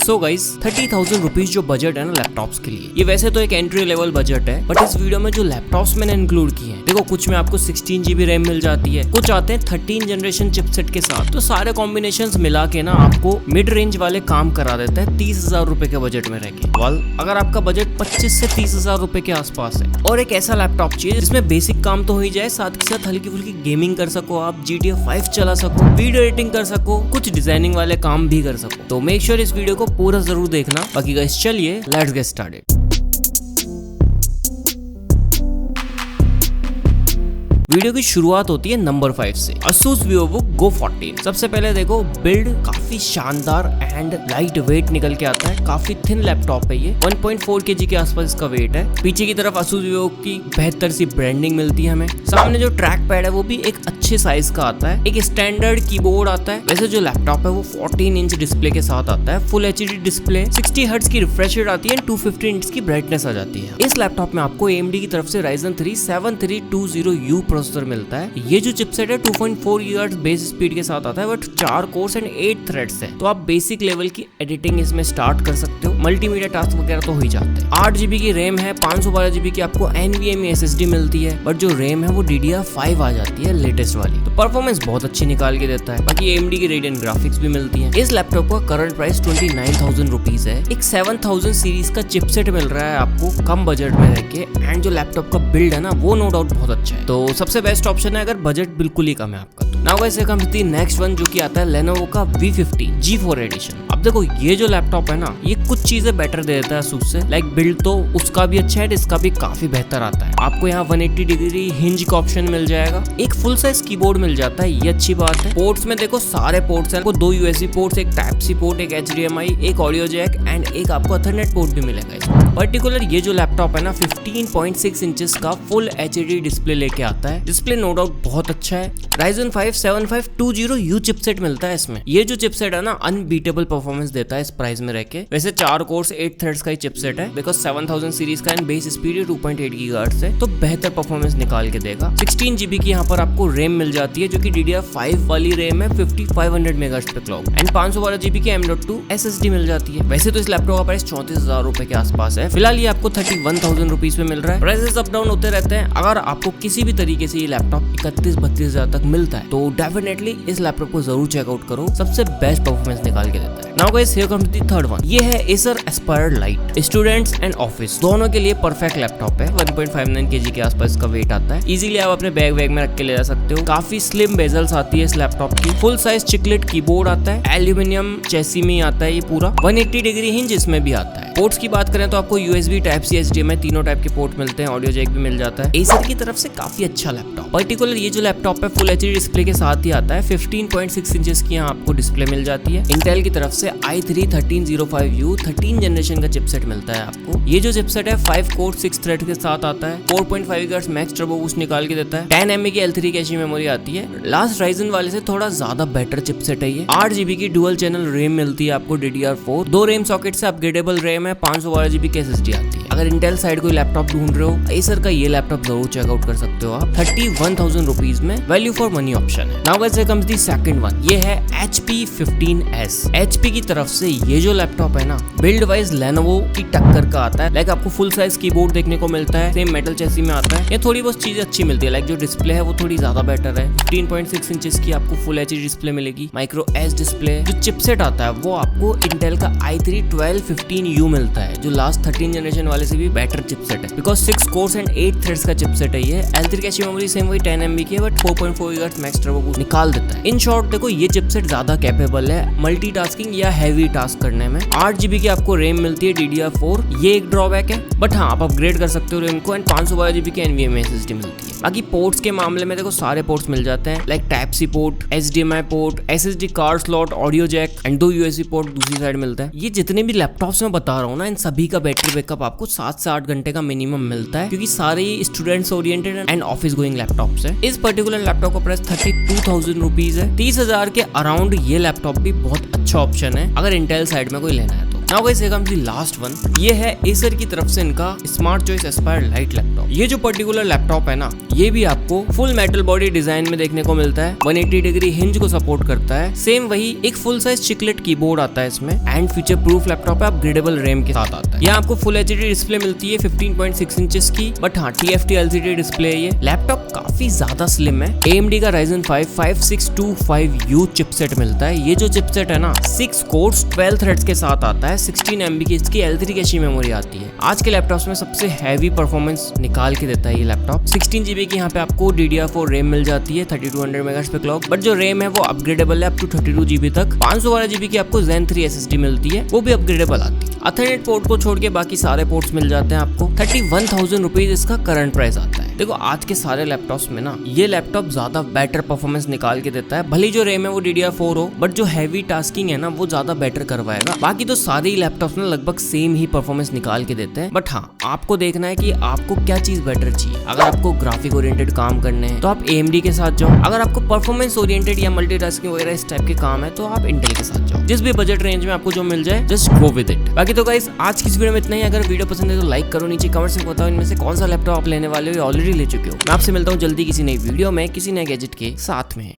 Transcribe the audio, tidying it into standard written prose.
So guys 30,000 rupees जो budget है ना लैपटॉप्स के लिए, ये वैसे तो एक एंट्री लेवल बजट है, बट इस वीडियो में जो लैपटॉप्स मैंने इंक्लूड किए हैं, देखो कुछ में आपको 16 GB रैम मिल जाती है, कुछ आते हैं 13 जनरेशन चिपसेट के साथ। तो सारे कॉम्बिनेशंस मिला के ना आपको मिड रेंज वाले काम करा देता है 30,000 रुपए के बजट में रहके। अगर आपका बजट 25 से 30,000 रुपए के आसपास है और एक ऐसा लैपटॉप चाहिए जिसमें बेसिक काम तो हो ही जाए, साथ के साथ हल्की फुल्की गेमिंग कर सको, आप GTA 5 चला सको, वीडियो एडिटिंग कर सको, कुछ डिजाइनिंग वाले काम भी कर सको, तो मेक श्योर इस वीडियो को पूरा जरूर देखना। बाकी गाइस चलिए लेट्स गेट स्टार्टेड। वीडियो की शुरुआत होती है नंबर 5 से, Asus VivoBook Go 14। सबसे पहले देखो बिल्ड काफी शानदार एंड लाइट वेट निकल के आता है, काफी थिन लैपटॉप है ये, 1.4 kg के आसपास इसका वेट है। पीछे की तरफ Asus VivoBook की बेहतर सी ब्रांडिंग मिलती है हमें। सामने जो ट्रैक पैड है वो भी एक अच्छे साइज का आता है, एक स्टैंडर्ड कीबोर्ड आता है। वैसे जो लैपटॉप है वो 14 इंच डिस्प्ले के साथ आता है, फुल HD डिस्प्ले, 60 हर्ट्ज की रिफ्रेश रेट आती है, 250 इंच की ब्राइटनेस आ जाती है। इस लैपटॉप में आपको AMD की तरफ से Ryzen 3 7320U प्रोसेसर मिलता है। ये जो चिपसेट है 2.4 GHz बेस स्पीड के साथ आता है, बट 4 कोर्स एंड 8 थ्रेड्स है, तो आप बेसिक लेवल की एडिटिंग इसमें स्टार्ट कर सकते हो। मल्टीमीडिया टास्क वगैरह तो हो ही जाते हैं। 8 GB की रैम है, 512 GB की आपको NVMe SSD मिलती है, बट जो रैम है वो DDR5 आ जाती है लेटेस्ट वाली, तो परफॉर्मेंस बहुत अच्छी निकाल के देता है। बाकी AMD की Radeon ग्राफिक्स भी मिलती है। इस लैपटॉप का करंट प्राइस 29,000 रुपीज है। एक 7000 सीरीज का चिपसेट मिल रहा है आपको कम बजट में रह के, एंड जो लैपटॉप का बिल्ड है ना वो नो डाउट बहुत अच्छा है, तो सबसे बेस्ट ऑप्शन है अगर बजट बिल्कुल ही कम है आपका। Now guys come to the next one, जो कि आता है Lenovo का V50 G4 एडिशन। अब देखो ये जो लैपटॉप है ना, ये कुछ चीजें बेटर दे देता है Asus से, लाइक बिल्ड तो उसका भी अच्छा है, इसका भी काफी बेहतर आता है। आपको यहाँ 180 डिग्री हिंज का ऑप्शन मिल जाएगा, एक फुल साइज कीबोर्ड मिल जाता है, ये अच्छी बात है। पोर्ट्स में देखो सारे पोर्ट्स हैं, आपको 2 USB पोर्ट्स, एक Type-C पोर्ट, एक HDMI, एक ऑडियो जैक एंड एक आपको Ethernet पोर्ट भी मिलेगा इसमें। पर्टिकुलर ये जो लैपटॉप है ना 15.6 इंचेस का फुल HD डिस्प्ले लेके आता है। डिस्प्ले नो डाउट बहुत अच्छा है। Ryzen 5 7520U चिपसेट मिलता है इसमें। ये जो चिपसेट है ना अनबीटेबल परफॉर्मेंस देता है इस प्राइस में रहके। वैसे 4 कोर्स 8 थ्रेड्स का ही चिपसेट है, बिकॉज 7000 सीरीज का एंड बेस स्पीड 2.8 GHz है, तो बेहतर परफॉर्मेंस निकाल के देगा। 16 GB की यहाँ पर आपको रैम मिल जाती है, जो कि DDR5 वाली रैम है, 5500 MHz पे क्लॉक, एंड 512 GB की M.2 SSD मिल जाती है। वैसे तो इस लैपटॉप का प्राइस 34,000 रुपए के आसपास है। फिलहाल ये आपको 31,000 रुपीज में मिल रहा है। प्राइसेस अप डाउन होते रहते हैं। अगर आपको किसी भी तरीके से ये लैपटॉप 31-32 हजार तक मिलता है तो डेफिनेटली इस लैपटॉप को जरूर चेकआउट करो, सबसे बेस्ट परफॉर्मेंस निकाल के देता है। Now guys here comes the third one. ये है Acer Aspire Lite। Students and office दोनों के लिए परफेक्ट लैपटॉप है। 1.59 kg के आसपास इसका वेट आता है। इजीली आप अपने बैग में रख के ले जा सकते हो। काफी स्लिम बेजल्स आती है इस लैपटॉप की। फुल साइज चिकलेट कीबोर्ड आता है, एल्यूमिनियम चेसी में आता है ये पूरा। 180 डिग्री हिंज इसमें भी आता है। पोर्ट्स की बात करें तो आपको USB, Type-C, HDMI तीनों टाइप के पोर्ट मिलते हैं, ऑडियो जैक भी मिल जाता है। Acer की तरफ से काफी अच्छा लैपटॉप। पर्टिकुलर ये जो लैपटॉप है फुल HD डिस्प्ले के साथ ही आता है। 15.6 इंचेस की यहाँ आपको डिस्प्ले मिल जाती है। इंटेल की तरफ से i3-1305U 13 जनरेशन का चिपसेट मिलता है आपको। ये जो चिपसेट है 5 कोर 6 थ्रेड के साथ आता है। 4.5 GHz मैक्स टर्बो बूस्ट निकाल के देता है। 10 MB की L3 कैशी मेमोरी आती है। लास्ट Ryzen वाले से थोड़ा ज्यादा बेटर चिपसेट है ये। 8 GB की डुअल चैनल रैम मिलती है आपको DDR4। 2 रैम सॉकेट से अपग्रेडेबल रैम है, 512 GB की SSD आती है। अगर इंटेल साइड कोई लैपटॉप ढूंढ रहे हो, Acer का ये लैपटॉप जरूर चेकआउट कर सकते हो आप। 31,000 रुपीज में वैल्यू फॉर मनी ऑप्शन है। Now guys comes the second one. ये है HP 15S। HP की तरफ से ये जो लैपटॉप है ना बिल्ड वाइज Lenovo की टक्कर का आता है। लाइक आपको फुल साइज कीबोर्ड देखने को मिलता है, सेम मेटल चेसी में आता है। ये थोड़ी बहुत चीजें अच्छी मिलती है, लाइक जो डिस्प्ले है वो थोड़ी ज्यादा बेटर है। 15.6 इंचेस की आपको फुल HD डिस्प्ले मिलेगी, माइक्रो एस डिस्प्ले। जो चिपसेट आता है वो आपको इंटेल का i3-1215U मिलता है, जो लास्ट 13 जनरेशन वाले से भी बेटर चिपसेट है, बिकॉज 6 कोर्स एंड 8 थ्रेड्स का चिपसेट है ये। L3 कैशी मेमोरी सेम वही 10 MB की है, but 4.4 GHz max turbo boost निकाल देता है। इन शॉर्ट देखो ये चिपसेट ज्यादा कैपेबल है मल्टीटास्किंग या हैवी टास्क करने में। 8 GB की आपको रैम मिलती है DDR4, ये एक ड्रॉबैक है, बट हाँ आप अपग्रेड कर सकते हो रैम को, एंड 512 GB की NVMe SSD मिलती है। बाकी पोर्ट्स के मामले में देखो सारे पोर्ट्स मिल जाते हैं, like Type-C port, HDMI port, SSD card slot, audio jack and 2 USB port दूसरी साइड मिलता है। ये जितने भी लैपटॉप्स में बता रहा हूँ ना, इन सभी का बैटरी बैकअप आपको 7 से 8 घंटे का मिनिमम मिलता है, क्योंकि सारे students oriented and office going laptops है। इस पर्टिकुलर लैपटॉप का प्राइस 32,000 रुपीज है। 30,000 के अराउंड ये लैपटॉप भी बहुत अच्छा ऑप्शन है अगर इंटेल साइड में कोई लेना है तो। नाउ गाइस कम दी लास्ट वन, ये है एसर की तरफ से इनका smart choice Aspire light laptop. ये जो पर्टिकुलर लैपटॉप है ना, ये भी आपको फुल मेटल बॉडी डिजाइन में देखने को मिलता है, 180 डिग्री हिंज को सपोर्ट करता है। सेम वही एक फुल साइज चिकलेट कीबोर्ड आता है इसमें एंड फ्यूचर प्रूफ लैपटॉप है, अपग्रेडेबल रैम के साथ आता है। यहाँ आपको फुल एचडी डिस्प्ले मिलती है 15.6 इंचेस की, बट हाँ TFT LCD डिस्प्ले है। ये लैपटॉप काफी ज्यादा स्लिम है। AMD का Ryzen 5 5625U चिपसेट मिलता है। ये जो चिपसेट है ना 6 कोर्स 12 थ्रेड्स के साथ आता है। 16 MB की इसकी L3 कैशी मेमोरी आती है। आज के लैपटॉप्स में सबसे हैवी परफॉर्मेंस निकाल के देता है ये लैपटॉप। 16 GB की यहाँ पे आपको DDR4 रैम मिल जाती है 3200 MHz पे क्लॉक, बट जो रैम है वो अपग्रेडेबल है अप टू 32 GB तक। 512 GB की आपको Zen 3 SSD मिलती है, वो भी अपग्रेडेबल आती है। अथरनेट पोर्ट को छोड़ के बाकी सारे पोर्ट्स मिल जाते हैं आपको। 31,000 रुपीज इसका करंट प्राइस आता है। देखो आज के सारे लैपटॉप्स में ना ये लैपटॉप ज्यादा बेटर परफॉर्मेंस निकाल के देता है। भले जो रैम है वो DDR4 हो, बट जो हैवी टास्किंग है ना वो ज्यादा बेटर करवाएगा। बाकी तो सारे ही लैपटॉप्स ना लगभग सेम ही परफॉर्मेंस निकाल के देते हैं। बट हाँ, आपको देखना है कि आपको क्या चीज बेटर चाहिए। अगर आपको ग्राफिक ओरिएंटेड काम करने हैं तो आप AMD के साथ जाओ। अगर आपको परफॉर्मेंस ओरिएंटेड या मल्टीटास्किंग वगैरह इस टाइप के काम है तो आप इंटेल के साथ जाओ। जिस भी बजट रेंज में आपको जो मिल जाए जस्ट गो विद इट। बाकी तो गाइस आज की इस वीडियो में इतना ही। अगर वीडियो पसंद है तो लाइक करो, नीचे कमेंट्स में बताओ इनमें से कौन सा लैपटॉप आप लेने वाले हो या ऑलरेडी ले चुके हो। मैं आपसे मिलता हूँ जल्दी किसी नई वीडियो में किसी नए गैजेट के साथ में।